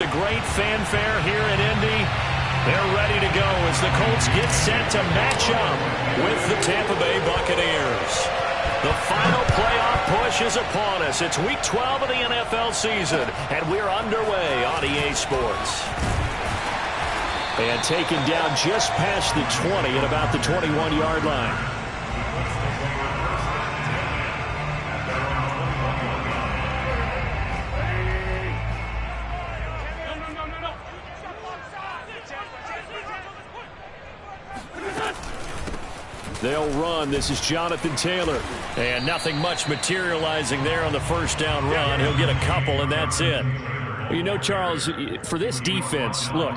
A great fanfare here in Indy. They're ready to go as the Colts get set to match up with the Tampa Bay Buccaneers. The final playoff push is upon us. It's Week 12 of the NFL season, and we're underway on EA Sports. And taken down just past the 20 at about the 21-yard line. They'll run. This is Jonathan Taylor. And nothing much materializing there on the first down run. He'll get a couple, and that's it. Well, you know, Charles, for this defense, look,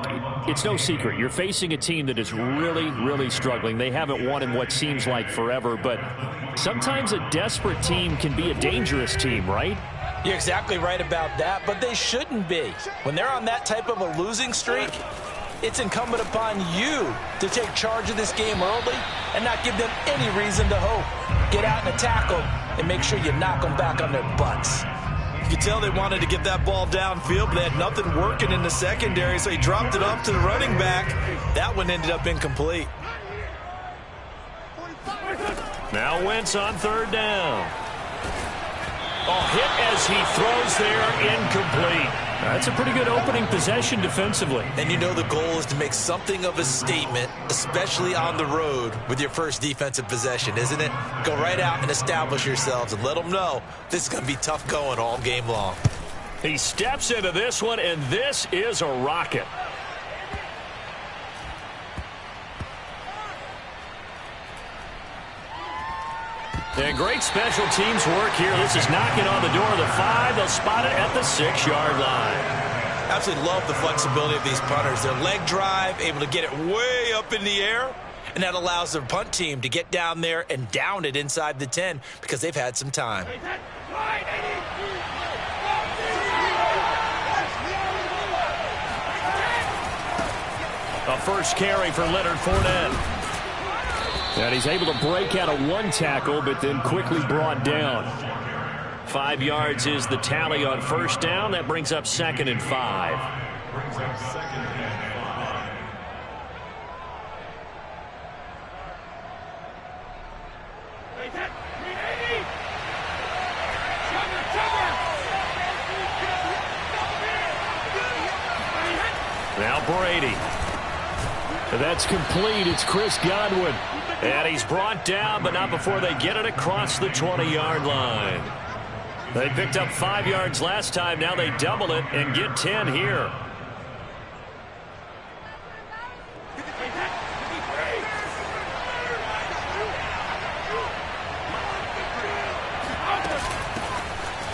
it's no secret. You're facing a team that is really, really struggling. They haven't won in what seems like forever, but sometimes a desperate team can be a dangerous team, right? You're exactly right about that, but they shouldn't be. When they're on that type of a losing streak, it's incumbent upon you to take charge of this game early and not give them any reason to hope. Get out and attack them and make sure you knock them back on their butts. You could tell they wanted to get that ball downfield, but they had nothing working in the secondary, so he dropped it off to the running back. That one ended up incomplete. Now Wentz on third down. Hit as he throws there, incomplete. That's a pretty good opening possession defensively. And you know the goal is to make something of a statement, especially on the road with your first defensive possession, isn't it? Go right out and establish yourselves and let them know this is going to be tough going all game long. He steps into this one, and this is a rocket. And great special teams work here. This is knocking on the door of the 5. They'll spot it at the 6-yard line. Absolutely love the flexibility of these punters. Their leg drive, able to get it way up in the air, and that allows their punt team to get down there and down it inside the 10 because they've had some time. A first carry for Leonard Fournette. And he's able to break out of one tackle, but then quickly brought down. 5 yards is the tally on first down. That brings up 2nd and 5. Now Brady. That's complete. It's Chris Godwin. And he's brought down, but not before they get it across the 20-yard line. They picked up 5 yards last time. Now they double it and get 10 here.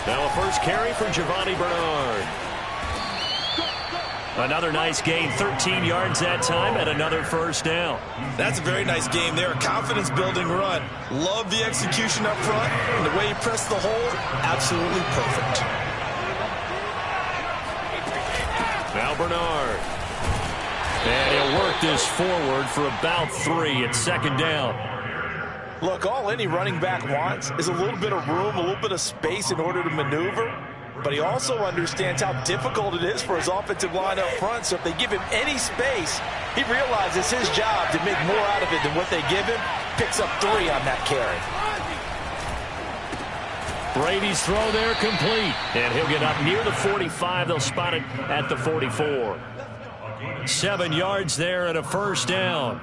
Now a first carry for Giovanni Bernard. Another nice gain, 13 yards that time, and another first down. That's a very nice game there, a confidence-building run. Love the execution up front, and the way he pressed the hole, absolutely perfect. Now Bernard. And he'll work this forward for about 3 at 2nd down. Look, all any running back wants is a little bit of room, a little bit of space in order to maneuver. But he also understands how difficult it is for his offensive line up front. So if they give him any space, he realizes his job to make more out of it than what they give him. Picks up 3 on that carry. Brady's throw there complete. And he'll get up near the 45. They'll spot it at the 44. 7 yards there and a first down.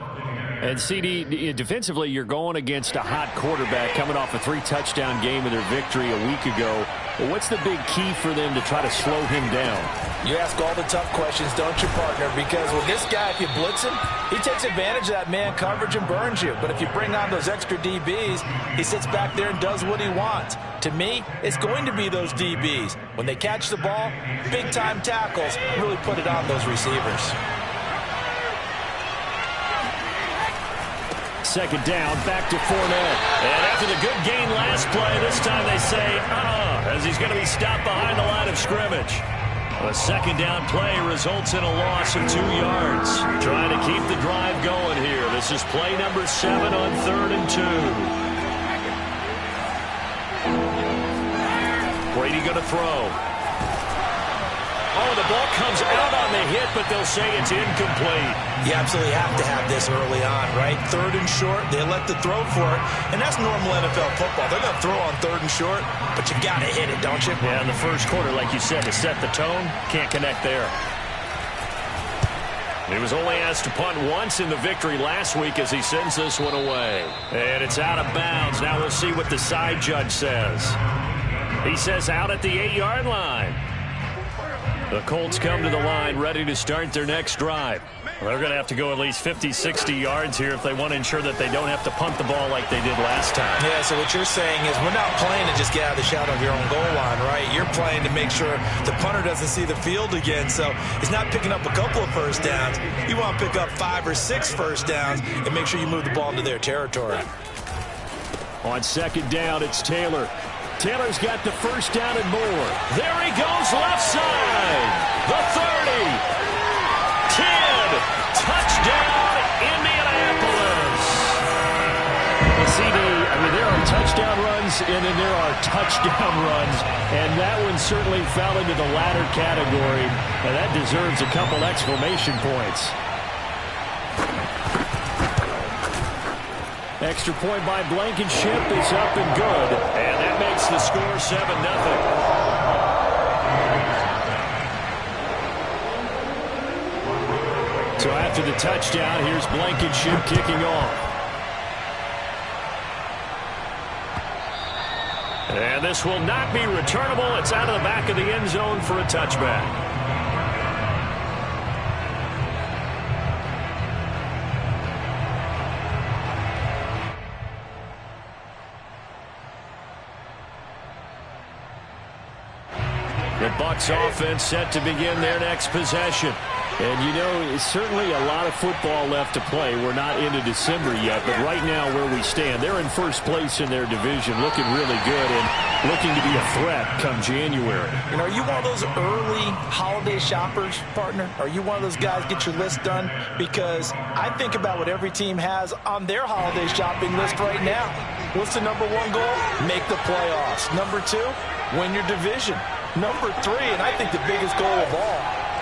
And CD, defensively, you're going against a hot quarterback coming off a 3-touchdown game with their victory a week ago. But what's the big key for them to try to slow him down? You ask all the tough questions, don't you, partner? Because with this guy, if you blitz him, he takes advantage of that man coverage and burns you. But if you bring on those extra DBs, he sits back there and does what he wants. To me, it's going to be those DBs. When they catch the ball, big-time tackles really put it on those receivers. 2nd down, back to Fournette. And after the good gain last play, this time they say, as he's going to be stopped behind the line of scrimmage. A 2nd down play results in a loss of 2 yards. Trying to keep the drive going here. This is play number 7 on 3rd and 2. Brady going to throw. Oh, the the ball comes out on the hit, but they'll say it's incomplete. You absolutely have to have this early on, right? 3rd and short, they elect to throw for it, and that's normal NFL football. They're going to throw on 3rd and short, but you got to hit it, don't you? Yeah, in the first quarter, like you said, to set the tone, can't connect there. He was only asked to punt once in the victory last week as he sends this one away. And it's out of bounds. Now we'll see what the side judge says. He says out at the 8-yard line. The Colts come to the line ready to start their next drive. Well, they're going to have to go at least 50, 60 yards here if they want to ensure that they don't have to punt the ball like they did last time. Yeah, so what you're saying is we're not playing to just get out of the shadow of your own goal line, right? You're playing to make sure the punter doesn't see the field again. So he's not picking up a couple of first downs. You want to pick up 5 or 6 first downs and make sure you move the ball into their territory. On second down, it's Taylor. Taylor's got the first down and more. There he goes, left side. The 30. 10. Touchdown, Indianapolis. Well, CD, I mean, there are touchdown runs, and then there are touchdown runs, and that one certainly fell into the latter category, and that deserves a couple exclamation points. Extra point by Blankenship is up and good, and that makes the score 7-0. So after the touchdown, here's Blankenship kicking off. And this will not be returnable. It's out of the back of the end zone for a touchback. The Bucs offense set to begin their next possession. And, you know, certainly a lot of football left to play. We're not into December yet, but right now where we stand, they're in first place in their division, looking really good and looking to be a threat come January. You know, are you one of those early holiday shoppers, partner? Are you one of those guys get your list done? Because I think about what every team has on their holiday shopping list right now. What's the number 1 goal? Make the playoffs. Number 2, win your division. Number 3, and I think the biggest goal of all,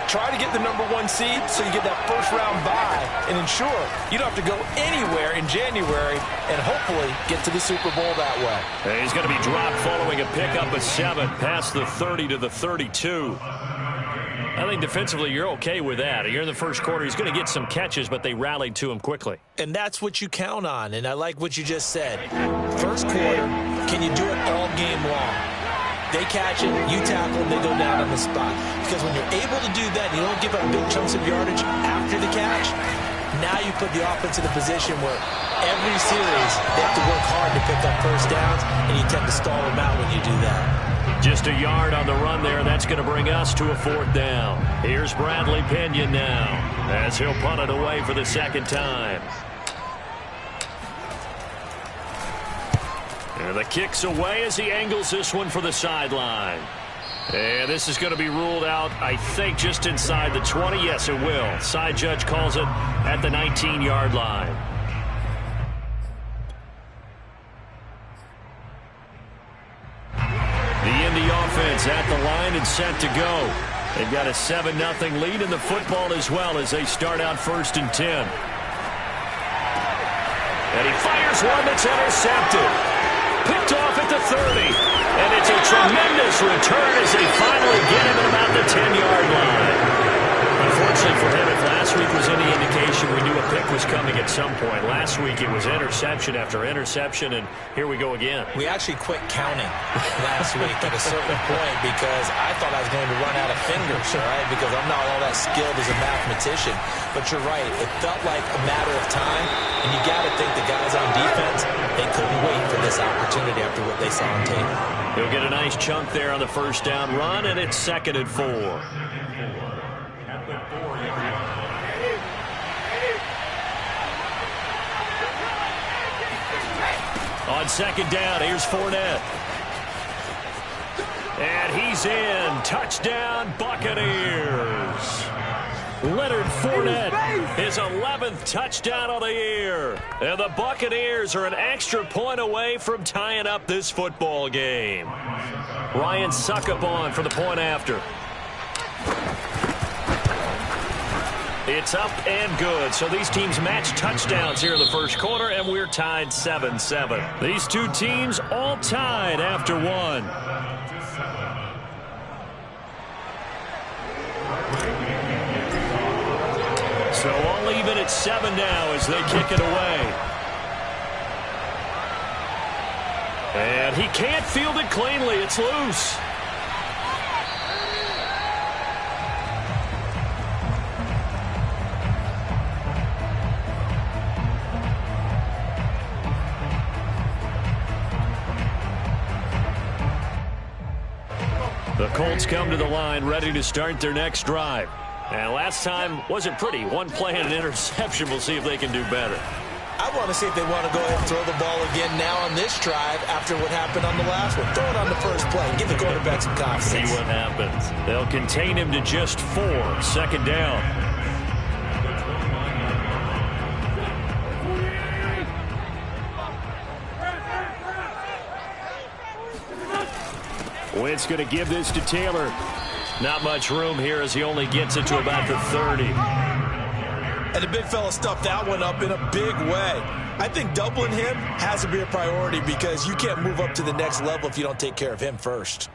try to get the number 1 seed so you get that first-round bye and ensure you don't have to go anywhere in January and hopefully get to the Super Bowl that way. And he's going to be dropped following a pickup of 7 past the 30 to the 32. I think defensively you're okay with that. You're in the first quarter. He's going to get some catches, but they rallied to him quickly. And that's what you count on, and I like what you just said. First quarter, can you do it all game long? They catch it, you tackle, and they go down on the spot. Because when you're able to do that, you don't give up big chunks of yardage after the catch, now you put the offense in a position where every series they have to work hard to pick up first downs, and you tend to stall them out when you do that. Just a yard on the run there, and that's going to bring us to a 4th down. Here's Bradley Pinion now, as he'll punt it away for the 2nd time. And the kick's away as he angles this one for the sideline. And this is going to be ruled out, I think, just inside the 20. Yes, it will. Side judge calls it at the 19-yard line. The Indy offense at the line and set to go. They've got a 7-0 lead in the football as well as they start out 1st and 10. And he fires one that's intercepted. Picked off at the 30. And it's a tremendous return as they finally get him at about the 10-yard line. Unfortunately for him, if last week was any indication, we knew a pick was coming at some point. Last week it was interception after interception, and here we go again. We actually quit counting last week at a certain point because I thought I was going to run out of fingers, all right, because I'm not all that skilled as a mathematician. But you're right. It felt like a matter of time, and you got to think the guys on defense, they couldn't wait for this opportunity after what they saw on tape. He'll get a nice chunk there on the first down run, and it's 2nd and 4. On 2nd down, here's Fournette. And he's in. Touchdown, Buccaneers. Leonard Fournette, his 11th touchdown of the year. And the Buccaneers are an extra point away from tying up this football game. Ryan Succop on for the point after. It's up and good. So these teams match touchdowns here in the first quarter, and we're tied 7-7. These two teams all tied after one. So all even at 7 now as they kick it away. And he can't field it cleanly. It's loose. The Colts come to the line ready to start their next drive. And last time wasn't pretty. One play and an interception. We'll see if they can do better. I want to see if they want to go ahead and throw the ball again now on this drive after what happened on the last one. Throw it on the first play and give the quarterback some confidence. See what happens. They'll contain him to just 4. Second down. Wentz going to give this to Taylor. Not much room here as he only gets it to about the 30. And the big fella stuffed that one up in a big way. I think doubling him has to be a priority because you can't move up to the next level if you don't take care of him first.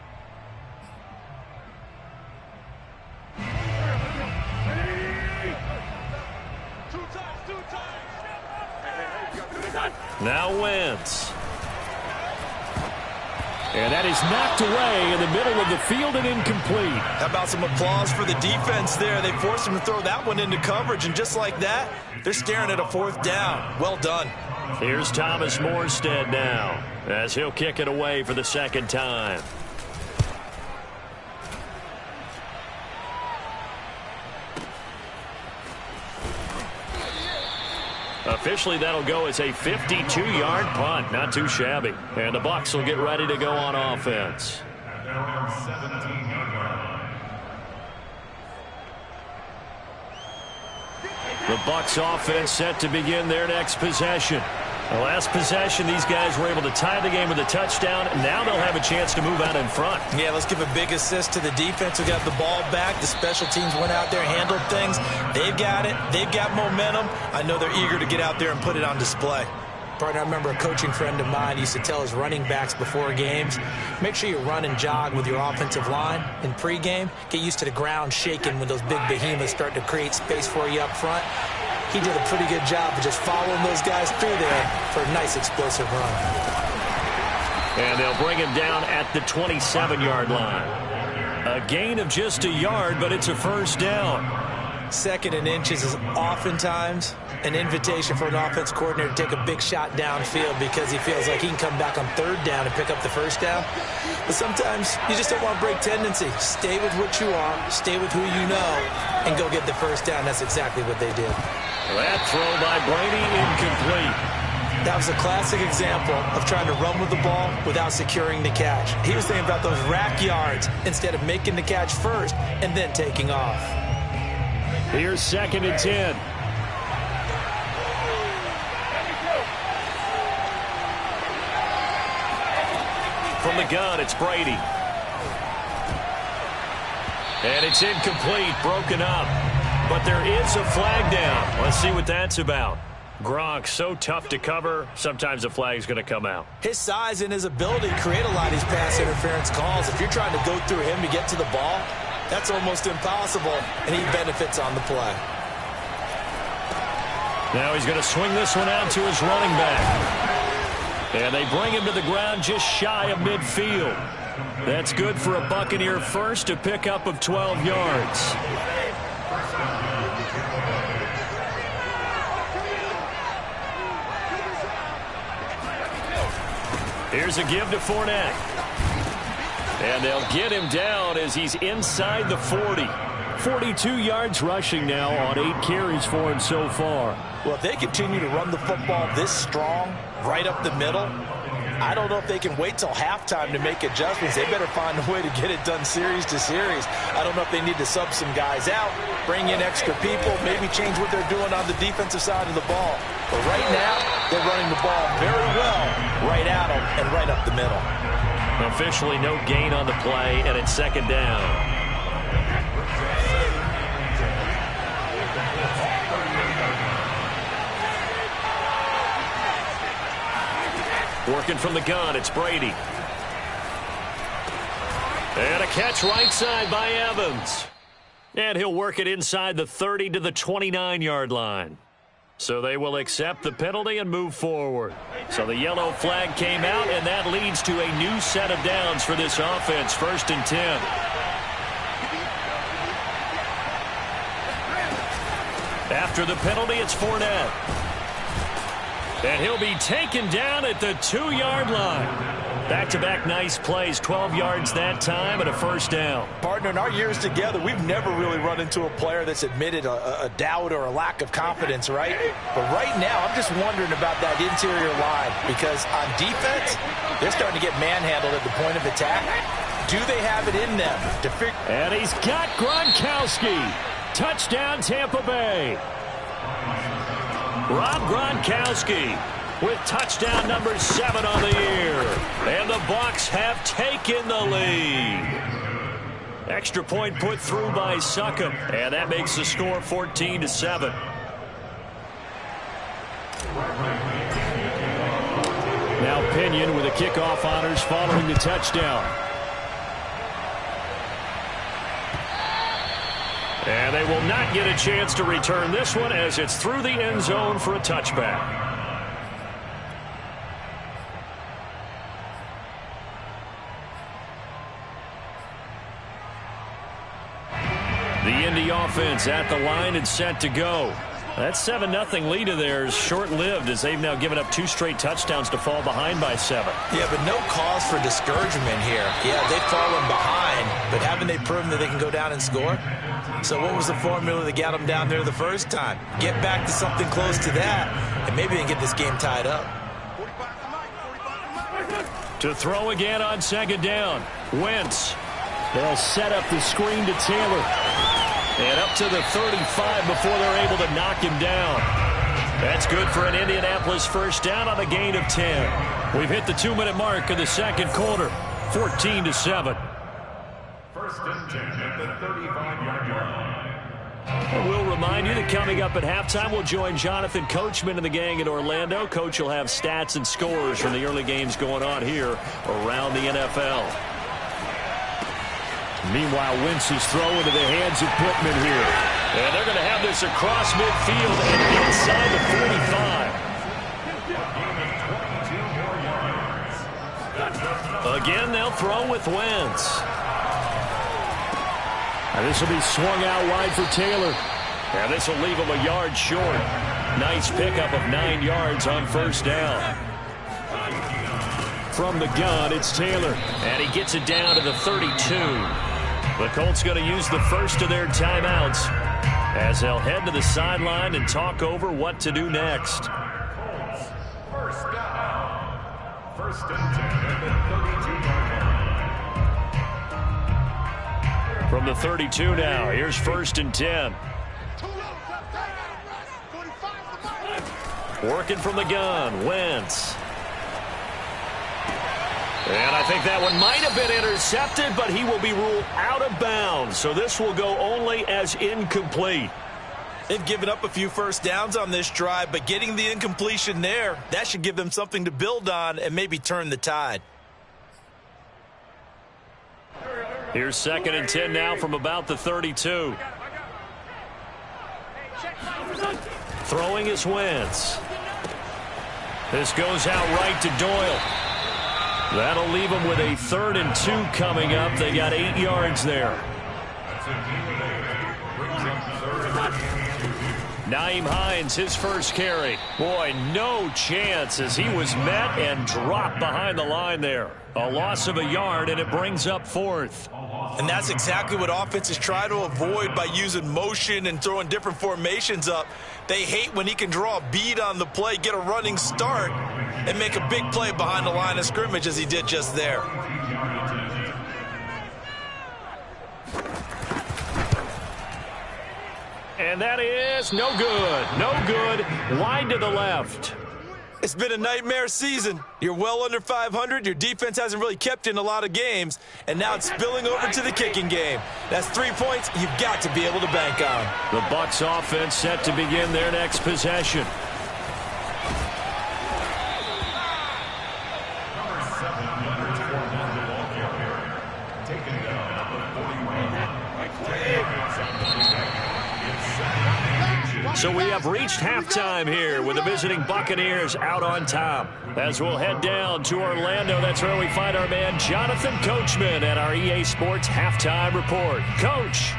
Now Wentz. And that is knocked away in the middle of the field and incomplete. How about some applause for the defense there? They forced him to throw that one into coverage, and just like that, they're staring at a 4th down. Well done. Here's Thomas Morstead now as he'll kick it away for the second time. Officially, that'll go as a 52-yard punt. Not too shabby. And the Bucs will get ready to go on offense. The Bucs offense set to begin their next possession. The last possession, these guys were able to tie the game with a touchdown. Now they'll have a chance to move out in front. Yeah, let's give a big assist to the defense who got the ball back. The special teams went out there, handled things. They've got it. They've got momentum. I know they're eager to get out there and put it on display. Partner, I remember a coaching friend of mine used to tell his running backs before games, make sure you run and jog with your offensive line in pregame. Get used to the ground shaking when those big behemoths start to create space for you up front. He did a pretty good job of just following those guys through there for a nice explosive run. And they'll bring him down at the 27-yard line. A gain of just a yard, but it's a first down. 2nd and inches is oftentimes an invitation for an offense coordinator to take a big shot downfield because he feels like he can come back on 3rd down and pick up the first down. But sometimes you just don't want to break tendency. Stay with what you are, stay with who you know, and go get the first down. That's exactly what they did. That throw by Brady incomplete. That was a classic example of trying to run with the ball without securing the catch. He was thinking about those rack yards instead of making the catch first and then taking off. Here's 2nd and 10. From the gun, it's Brady. And it's incomplete, broken up. But there is a flag down. Let's see what that's about. Gronk, so tough to cover, sometimes the flag's going to come out. His size and his ability create a lot of these pass interference calls. If you're trying to go through him to get to the ball, that's almost impossible, and he benefits on the play. Now he's going to swing this one out to his running back. And they bring him to the ground just shy of midfield. That's good for a Buccaneer first, a pickup of 12 yards. Here's a give to Fournette. And they'll get him down as he's inside the 40. 42 yards rushing now on 8 carries for him so far. Well, if they continue to run the football this strong, right up the middle, I don't know if they can wait till halftime to make adjustments. They better find a way to get it done series to series. I don't know if they need to sub some guys out, bring in extra people, maybe change what they're doing on the defensive side of the ball. But right now, they're running the ball very well right at them and right up the middle. Officially no gain on the play, and it's 2nd down. Working from the gun, it's Brady. And a catch right side by Evans. And he'll work it inside the 30 to the 29-yard line. So they will accept the penalty and move forward. So the yellow flag came out, and that leads to a new set of downs for this offense. 1st and 10. After the penalty, it's Fournette. And he'll be taken down at the 2-yard line. Back-to-back nice plays, 12 yards that time and a 1st down. Partner, in our years together, we've never really run into a player that's admitted a doubt or a lack of confidence, right? But right now, I'm just wondering about that interior line because on defense, they're starting to get manhandled at the point of attack. Do they have it in them to figure? And he's got Gronkowski. Touchdown, Tampa Bay. Rob Gronkowski with touchdown number 7 on the year. And the Bucs have taken the lead. Extra point put through by Succop. And that makes the score 14-7. Now Pinion with the kickoff honors following the touchdown. And they will not get a chance to return this one as it's through the end zone for a touchback. The Indy offense at the line and set to go. That 7-0 lead of theirs short-lived as they've now given up 2 straight touchdowns to fall behind by 7. Yeah, but no cause for discouragement here. Yeah, they've fallen behind, but haven't they proven that they can go down and score? So what was the formula that got them down there the first time? Get back to something close to that, and maybe they can get this game tied up. To throw again on 2nd down. Wentz. They'll set up the screen to Taylor. And up to the 35 before they're able to knock him down. That's good for an Indianapolis 1st down on a gain of 10. We've hit the 2-minute mark of the 2nd quarter. 14-7. 1st and 10 at the 35-yard line. We'll remind you that coming up at halftime, we'll join Jonathan Coachman and the gang in Orlando. Coach will have stats and scores from the early games going on here around the NFL. Meanwhile, Wentz's throw into the hands of Pittman here. And they're going to have this across midfield and inside the 45. Again, they'll throw with Wentz. And this will be swung out wide for Taylor. And this will leave him a yard short. Nice pickup of 9 yards on 1st down. From the gun, it's Taylor. And he gets it down to the 32. The Colts going to use the first of their timeouts as they'll head to the sideline and talk over what to do next. Colts, 1st down. 1st and 10 at the 32-yard line. From the 32 now, here's 1st and 10. Working from the gun, Wentz. And I think that one might have been intercepted, but he will be ruled out of bounds. So this will go only as incomplete. They've given up a few 1st downs on this drive, but getting the incompletion there, that should give them something to build on and maybe turn the tide. Here's 2nd and 10 now from about the 32. Throwing is Wentz. This goes out right to Doyle. That'll leave them with a 3rd and 2 coming up. They got 8 yards there. Nyheim Hines, his first carry. Boy, no chance as he was met and dropped behind the line there. A loss of a yard, and it brings up 4th. And that's exactly what offenses try to avoid by using motion and throwing different formations up. They hate when he can draw a bead on the play, get a running start, and make a big play behind the line of scrimmage as he did just there. And that is no good. No good. Wide to the left. It's been a nightmare season. You're well under 500. Your defense hasn't really kept you in a lot of games. And now it's spilling over to the kicking game. That's 3 points you've got to be able to bank on. The Bucs offense set to begin their next possession. So we have reached halftime here with the visiting Buccaneers out on top. As we'll head down to Orlando, that's where we find our man Jonathan Coachman at our EA Sports Halftime Report. Coach.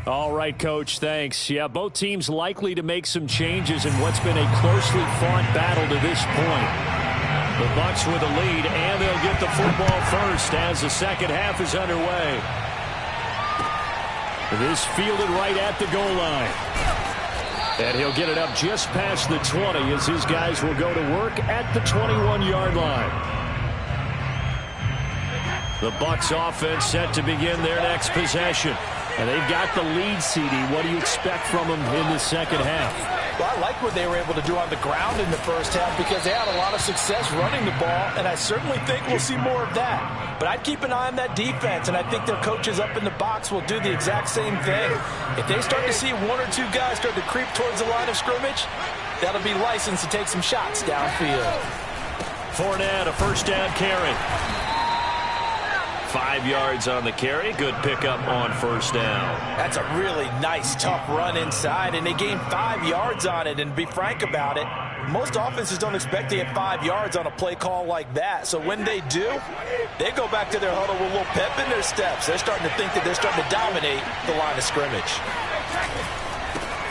All right, Coach, thanks. Yeah, both teams likely to make some changes in what's been a closely fought battle to this point. The Bucs with a lead, and they'll get the football first as the second half is underway. This fielded right at the goal line. And he'll get it up just past the 20 as his guys will go to work at the 21-yard line. The Bucs offense set to begin their next possession. And they've got the lead, CD. What do you expect from them in the second half? Well, I like what they were able to do on the ground in the first half because they had a lot of success running the ball, and I certainly think we'll see more of that. But I'd keep an eye on that defense, and I think their coaches up in the box will do the exact same thing. If they start to see one or two guys start to creep towards the line of scrimmage, that'll be licensed to take some shots downfield. Fournette, a first down carry. 5 yards on the carry. Good pickup on first down. That's a really nice, tough run inside, and they gained 5 yards on it. And to be frank about it, most offenses don't expect to get 5 yards on a play call like that. So when they do, they go back to their huddle with a little pep in their steps. They're starting to think that they're starting to dominate the line of scrimmage.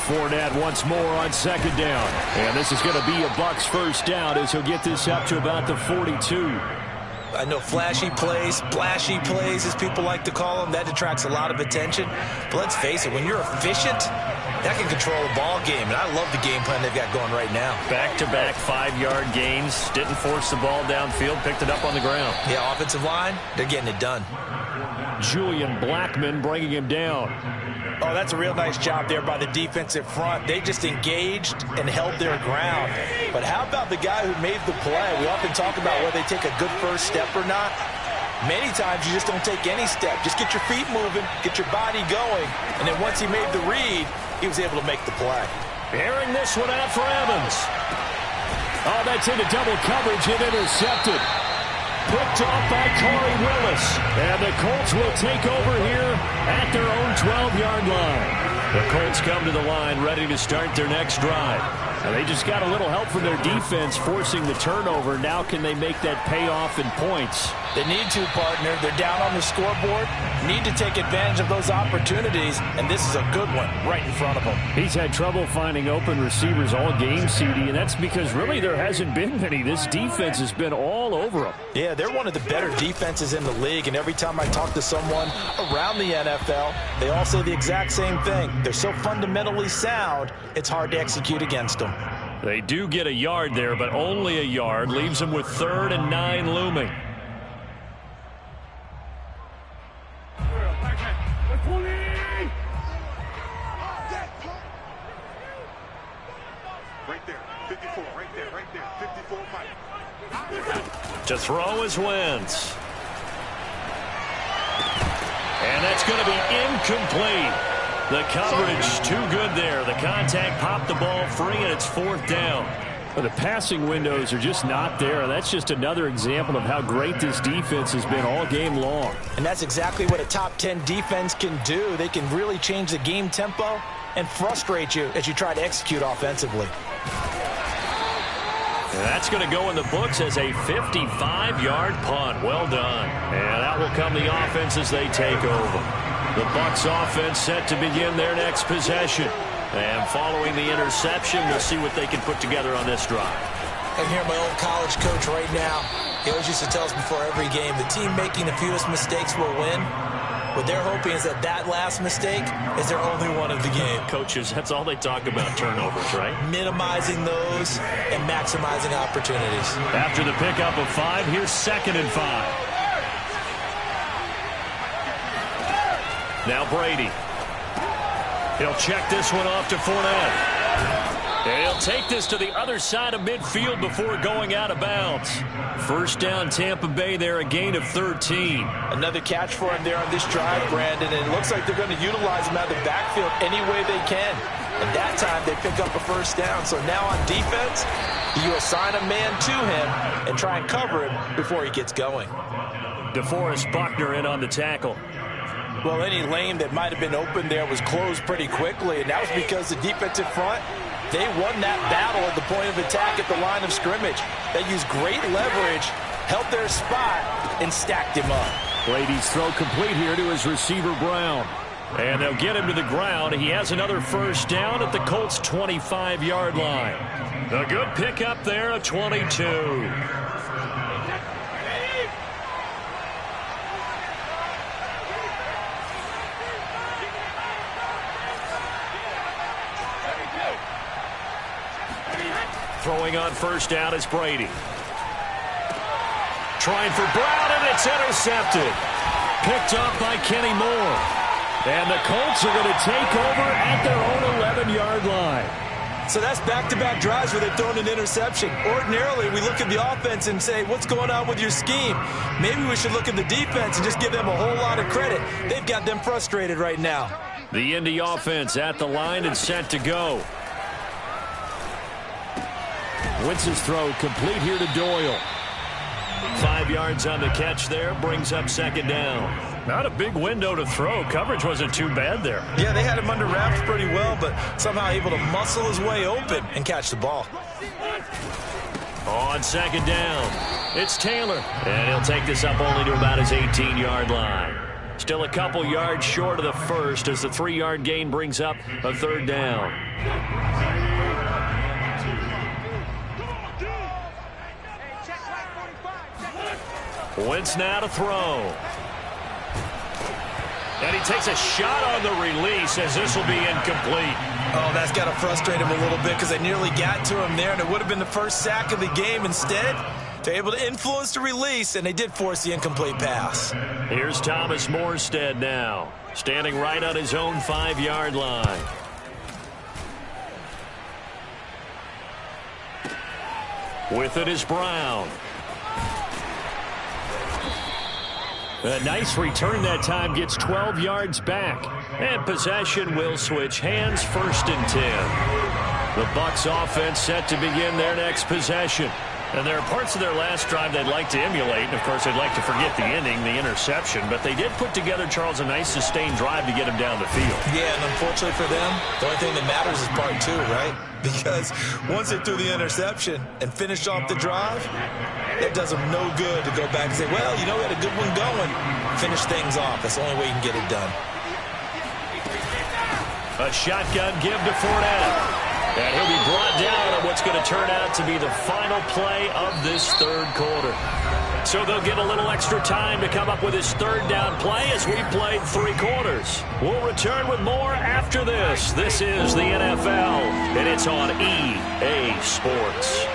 Fournette once more on second down. And this is going to be a Bucs first down as he'll get this up to about the 42. I know flashy plays, splashy plays, as people like to call them, that attracts a lot of attention. But let's face it, when you're efficient, that can control a ball game. And I love the game plan they've got going right now. Back-to-back 5-yard gains. Didn't force the ball downfield. Picked it up on the ground. Yeah, offensive line, they're getting it done. Julian Blackmon bringing him down. Oh, that's a real nice job there by the defensive front. They just engaged and held their ground. But how about the guy who made the play? We often talk about whether they take a good first step or not. Many times you just don't take any step. Just get your feet moving, get your body going. And then once he made the read, he was able to make the play. Airing this one out for Evans. Oh, that's into double coverage and intercepted. Picked off by Corey Willis. And the Colts will take over here at their own 12-yard line. The Colts come to the line ready to start their next drive. And they just got a little help from their defense forcing the turnover. Now can they make that payoff in points? They need to, partner. They're down on the scoreboard. Need to take advantage of those opportunities. And this is a good one right in front of them. He's had trouble finding open receivers all game, CD, and that's because really there hasn't been many. This defense has been all over them. Yeah, they're one of the better defenses in the league. And every time I talk to someone around the NFL, they all say the exact same thing. They're so fundamentally sound, it's hard to execute against them. They do get a yard there, but only a yard. Leaves them with 3rd and 9 looming. Right there, 54, right there, 54, Mike. To throw is Wentz. And that's going to be incomplete. The coverage too good there. The contact popped the ball free, and it's 4th down. But the passing windows are just not there. That's just another example of how great this defense has been all game long. And that's exactly what a top 10 defense can do. They can really change the game tempo and frustrate you as you try to execute offensively. And that's going to go in the books as a 55-yard punt. Well done. And out will come the offense as they take over. The Bucs offense set to begin their next possession. And following the interception, we'll see what they can put together on this drive. I'm here, my old college coach right now. He always used to tell us before every game, the team making the fewest mistakes will win. What they're hoping is that that last mistake is their only one of the game. Coaches, that's all they talk about, turnovers, right? Minimizing those and maximizing opportunities. After the pickup of 5, here's 2nd and 5. Now Brady. He'll check this one off to Fournette. And he'll take this to the other side of midfield before going out of bounds. First down, Tampa Bay there, a gain of 13. Another catch for him there on this drive, Brandon, and it looks like they're going to utilize him out of the backfield any way they can. And that time they pick up a first down. So now on defense, you assign a man to him and try and cover him before he gets going. DeForest Buckner in on the tackle. Well, any lane that might have been open there was closed pretty quickly, and that was because the defensive front, they won that battle at the point of attack at the line of scrimmage. They used great leverage, held their spot, and stacked him up. Brady's throw complete here to his receiver, Brown. And they'll get him to the ground. He has another first down at the Colts' 25-yard line. A good pickup there at 22. Throwing on first down is Brady. Trying for Brown, and it's intercepted. Picked up by Kenny Moore. And the Colts are going to take over at their own 11-yard line. So that's back-to-back drives where they've thrown an interception. Ordinarily, we look at the offense and say, what's going on with your scheme? Maybe we should look at the defense and just give them a whole lot of credit. They've got them frustrated right now. The Indy offense at the line and set to go. Wentz's throw complete here to Doyle. 5 yards on the catch there, brings up second down. Not a big window to throw. Coverage wasn't too bad there. Yeah, they had him under wraps pretty well, but somehow able to muscle his way open and catch the ball. On second down, it's Taylor. And he'll take this up only to about his 18-yard line. Still a couple yards short of the first as the 3-yard gain brings up a third down. Wentz now to throw. And he takes a shot on the release as this will be incomplete. Oh, that's got to frustrate him a little bit because they nearly got to him there, and it would have been the first sack of the game. Instead, they're able to influence the release, and they did force the incomplete pass. Here's Thomas Morstead now, standing right on his own 5-yard line. With it is Brown. A nice return that time, gets 12 yards back. And possession will switch hands, 1st and 10. The Bucs offense set to begin their next possession. And there are parts of their last drive they'd like to emulate. And, of course, they'd like to forget the ending, the interception. But they did put together, Charles, a nice sustained drive to get him down the field. Yeah, and unfortunately for them, the only thing that matters is part 2, right? Because once they threw the interception and finished off the drive, it does them no good to go back and say, well, you know, we had a good one going. Finish things off. That's the only way you can get it done. A shotgun give to Fournette. And he'll be brought down on what's going to turn out to be the final play of this third quarter. So they'll get a little extra time to come up with his third down play as we played 3 quarters. We'll return with more after this. This is the NFL, and it's on EA Sports.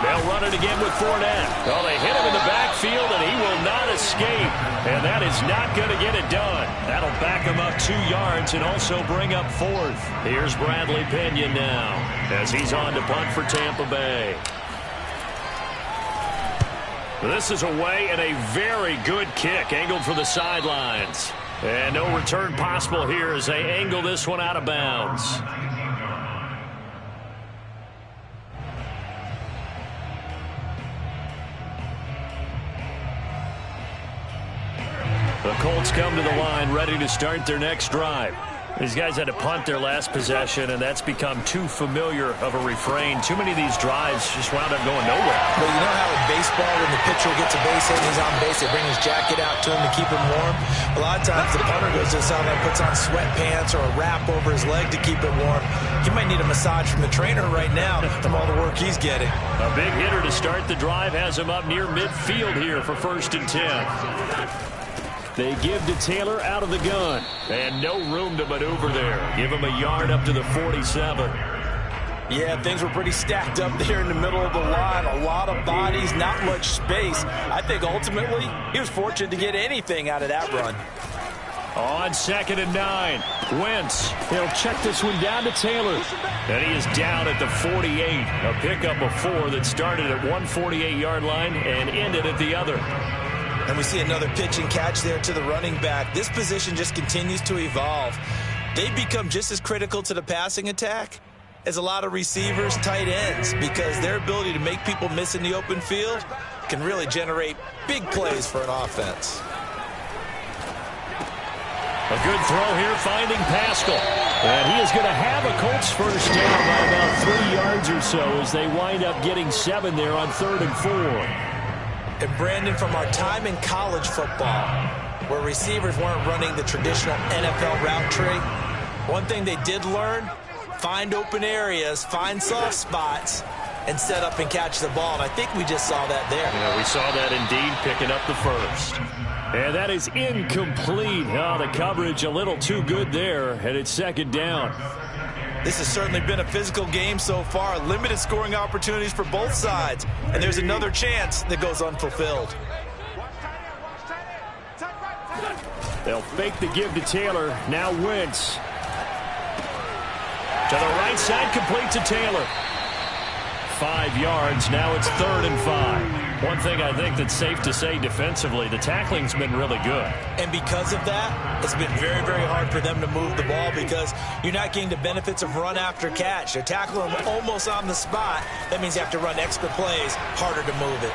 They'll run it again with Fournette. Well, they hit him in the backfield, and he will not escape. And that is not going to get it done. That'll back him up 2 yards and also bring up 4th. Here's Bradley Pinion now as he's on to punt for Tampa Bay. This is away and a very good kick angled for the sidelines. And no return possible here as they angle this one out of bounds. The Colts come to the line ready to start their next drive. These guys had to punt their last possession, and that's become too familiar of a refrain. Too many of these drives just wound up going nowhere. Well, you know how in baseball, when the pitcher gets a base hit and he's on base, they bring his jacket out to him to keep him warm? A lot of times the punter goes to the sideline, puts on sweatpants or a wrap over his leg to keep it warm. He might need a massage from the trainer right now from all the work he's getting. A big hitter to start the drive has him up near midfield here for 1st and 10. They give to Taylor out of the gun. And no room to maneuver there. Give him a yard up to the 47. Yeah, things were pretty stacked up there in the middle of the line. A lot of bodies, not much space. I think ultimately he was fortunate to get anything out of that run. On 2nd and 9, Wentz. He'll check this one down to Taylor. And he is down at the 48. A pickup of 4 that started at 148-yard line and ended at the other. And we see another pitch and catch there to the running back. This position just continues to evolve. they become just as critical to the passing attack as a lot of receivers, tight ends, because their ability to make people miss in the open field can really generate big plays for an offense. A good throw here, finding Pascal. And he is going to have a Colts first down by about 3 yards or so as they wind up getting 7 there on 3rd and 4. And Brandon, from our time in college football, where receivers weren't running the traditional NFL route tree, one thing they did learn, find open areas, find soft spots, and set up and catch the ball. And I think we just saw that there. Yeah, we saw that indeed, picking up the first. And that is incomplete. Oh, the coverage a little too good there, and it's 2nd down. This has certainly been a physical game so far. Limited scoring opportunities for both sides. And there's another chance that goes unfulfilled. They'll fake the give to Taylor. Now Wentz. To the right side, complete to Taylor. 5 yards. Now it's 3rd and 5. One thing I think that's safe to say defensively, the tackling's been really good. And because of that, it's been very, very hard for them to move the ball because you're not getting the benefits of run after catch. They're tackling them almost on the spot. That means you have to run extra plays, harder to move it.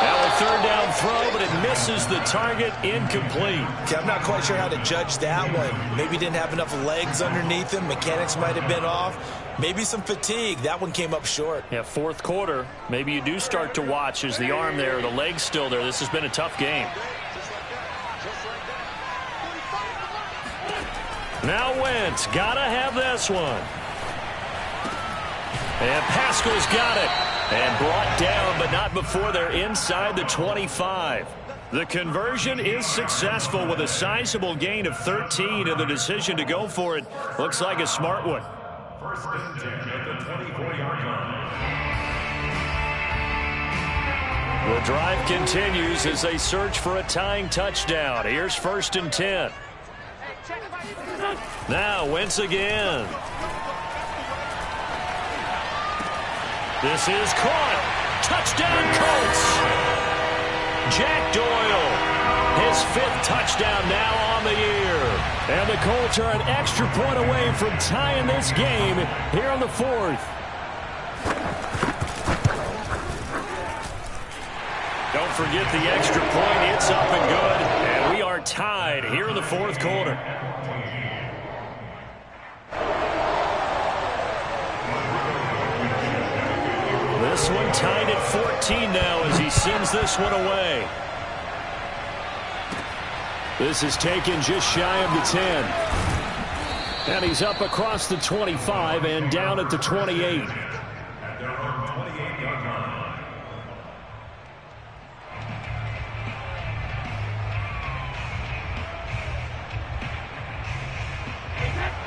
Now a 3rd down throw, but it misses the target, incomplete. Okay, I'm not quite sure how to judge that one. Maybe didn't have enough legs underneath him. Mechanics might have been off. Maybe some fatigue. That one came up short. Yeah, 4th quarter. Maybe you do start to watch as the arm there, the leg's still there. This has been a tough game. Now Wentz, gotta have this one. And Pascal's got it. And brought down, but not before they're inside the 25. The conversion is successful with a sizable gain of 13, and the decision to go for it looks like a smart one. 1st and 10 at the 24-yard line. The drive continues as they search for a tying touchdown. Here's 1st and 10. Now Wentz again. This is caught. Touchdown, Colts. Jack Doyle, his 5th touchdown now on the year. And the Colts are an extra point away from tying this game here on the 4th. Don't forget the extra point. It's up and good. And we are tied here in the 4th quarter. This one tied at 14 now as he sends this one away. This is taken just shy of the 10. And he's up across the 25 and down at the 28.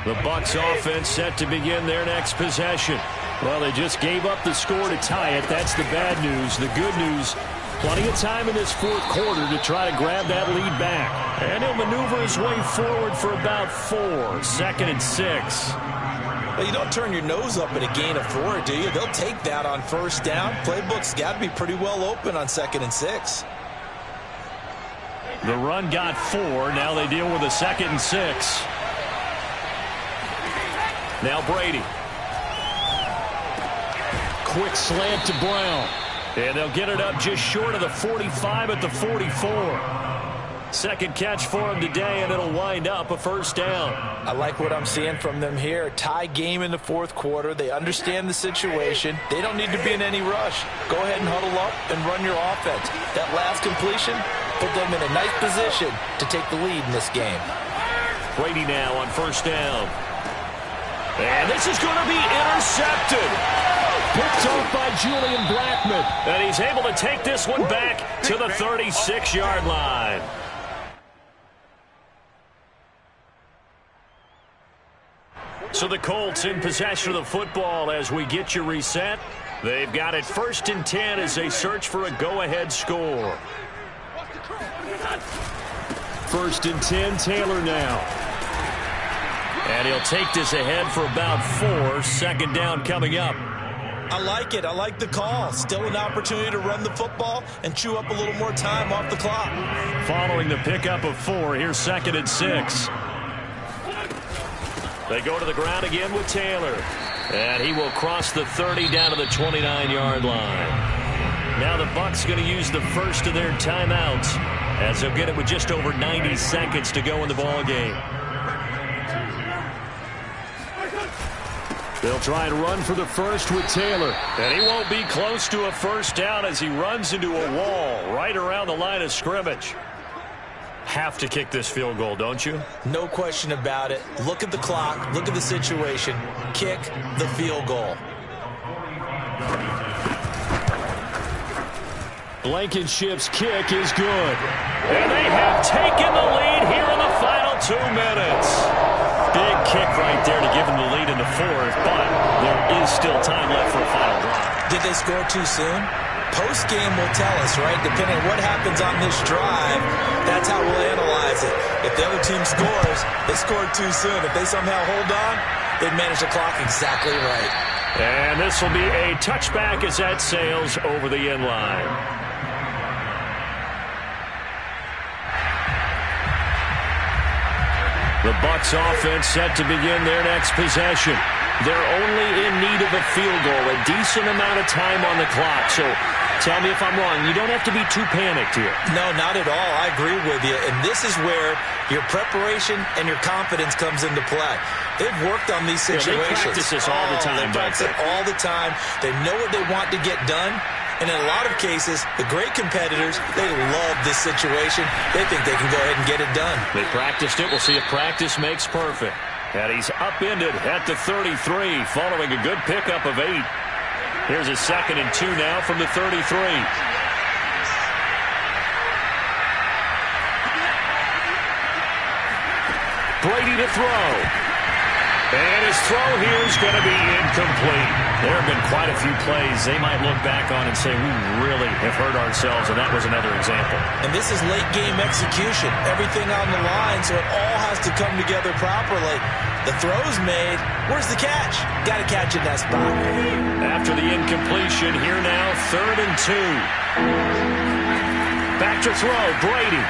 The Bucs offense set to begin their next possession. Well, they just gave up the score to tie it. That's the bad news. The good news, plenty of time in this 4th quarter to try to grab that lead back. And he'll maneuver his way forward for about 4. 2nd and 6. Well, you don't turn your nose up at a gain of 4, do you? They'll take that on 1st down. Playbook's got to be pretty well open on 2nd and 6. The run got 4. Now they deal with a 2nd and 6. Now Brady. Quick slant to Brown. And they'll get it up just short of the 45 at the 44. 2nd catch for him today, and it'll wind up a 1st down. I like what I'm seeing from them here. Tie game in the 4th quarter. They understand the situation. They don't need to be in any rush. Go ahead and huddle up and run your offense. That last completion put them in a nice position to take the lead in this game. Brady now on 1st down. And this is going to be intercepted. Picked off by Julian Blackmon. And he's able to take this one back to the 36-yard line. So the Colts in possession of the football as we get you reset. They've got it 1st and 10 as they search for a go-ahead score. 1st and 10, Taylor now. And he'll take this ahead for about 4. 2nd down coming up. I like it. I like the call. Still an opportunity to run the football and chew up a little more time off the clock. Following the pickup of 4, here's 2nd and 6. They go to the ground again with Taylor. And he will cross the 30 down to the 29-yard line. Now the Bucs going to use the first of their timeouts as they'll get it with just over 90 seconds to go in the ball game. They'll try and run for the first with Taylor. And he won't be close to a first down as he runs into a wall right around the line of scrimmage. Have to kick this field goal, don't you? No question about it. Look at the clock. Look at the situation. Kick the field goal. Blankenship's kick is good. And they have taken the lead here in the final 2 minutes. Big kick right there to give them the lead in the fourth, but there is still time left for a final drive. Did they score too soon? Post-game will tell us, right? Depending on what happens on this drive, that's how we'll analyze it. If the other team scores, they scored too soon. If they somehow hold on, they've managed the clock exactly right. And this will be a touchback as that sails over the end line. The Bucs offense set to begin their next possession. They're only in need of a field goal, a decent amount of time on the clock. So tell me if I'm wrong. You don't have to be too panicked here. No, not at all. I agree with you. And this is where your preparation and your confidence comes into play. They've worked on these situations. Yeah, they practice this all the time. They practice it all the time. They know what they want to get done. And in a lot of cases, the great competitors, they love this situation. They think they can go ahead and get it done. They practiced it. We'll see if practice makes perfect. And he's upended at the 33 following a good pickup of 8. Here's a 2nd and 2 now from the 33. Brady to throw. And his throw here is going to be incomplete. There have been quite a few plays they might look back on and say, we really have hurt ourselves, and that was another example. And this is late-game execution. Everything on the line, so it all has to come together properly. The throw's made. Where's the catch? Got to catch in that spot. After the incompletion, here now, 3rd and 2. Back to throw, Brady.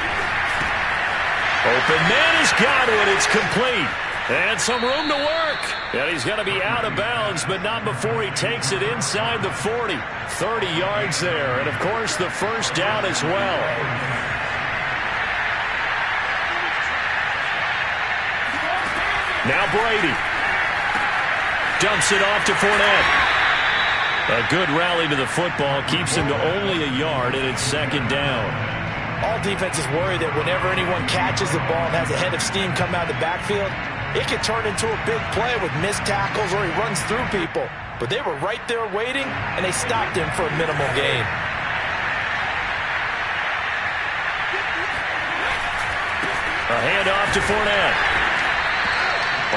Open man has got it. It's complete. And some room to work. And he's going to be out of bounds, but not before he takes it inside the 40. 30 yards there. And, of course, the first down as well. Now Brady. Dumps it off to Fournette. A good rally to the football. Keeps him to only a yard, and it's 2nd down. All defenses worry that whenever anyone catches the ball and has a head of steam come out of the backfield, it can turn into a big play with missed tackles or he runs through people. But they were right there waiting, and they stopped him for a minimal gain. A handoff to Fournette.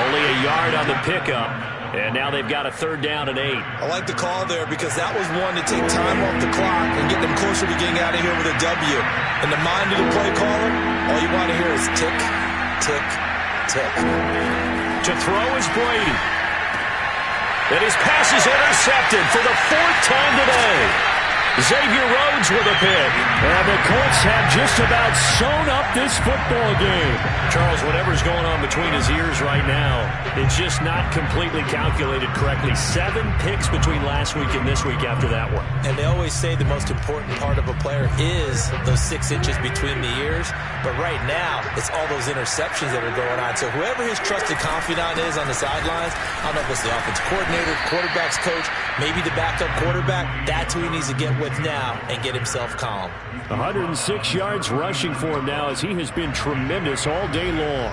Only a yard on the pickup. And now they've got a 3rd down and 8. I like the call there because that was one to take time off the clock and get them closer to getting out of here with a W. In the mind of the play caller, all you want to hear is tick, tick, tick. To throw is Brady. And his pass is intercepted for the 4th time today. Xavier Rhodes with a pick. And the Colts have just about sewn up this football game. Charles, whatever's going on between his ears right now, it's just not completely calculated correctly. 7 picks between last week and this week after that one. And they always say the most important part of a player is those 6 inches between the ears. But right now, it's all those interceptions that are going on. So whoever his trusted confidant is on the sidelines, I don't know if it's the offense coordinator, quarterback's coach, maybe the backup quarterback, that's who he needs to get with now and get himself calm. 106 yards rushing for him now as he has been tremendous all day long.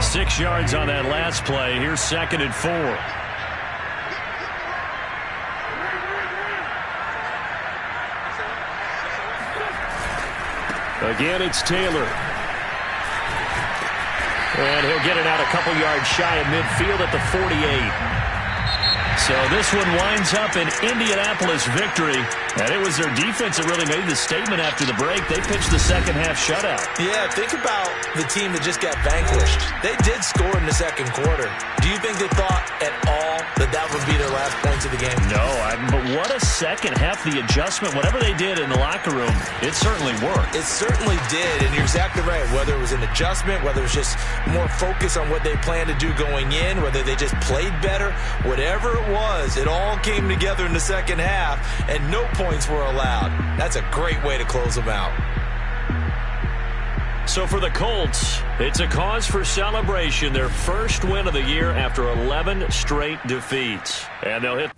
Six yards on that last play. Here's 2nd and 4. Again, it's Taylor. And he'll get it out a couple yards shy of midfield at the 48. So this one winds up an Indianapolis victory. And it was their defense that really made the statement after the break. They pitched the second half shutout. Yeah, think about the team that just got vanquished. They did score in the second quarter. Do you think they thought at all that that would be their last points of the game? No, but what a second half, the adjustment, whatever they did in the locker room, it certainly worked. It certainly did, and you're exactly right. Whether it was an adjustment, whether it was just more focus on what they planned to do going in, whether they just played better, whatever it was, it all came together in the second half, and no points were allowed. That's a great way to close them out. So for the Colts, it's a cause for celebration, their first win of the year after 11 straight defeats. And they'll hit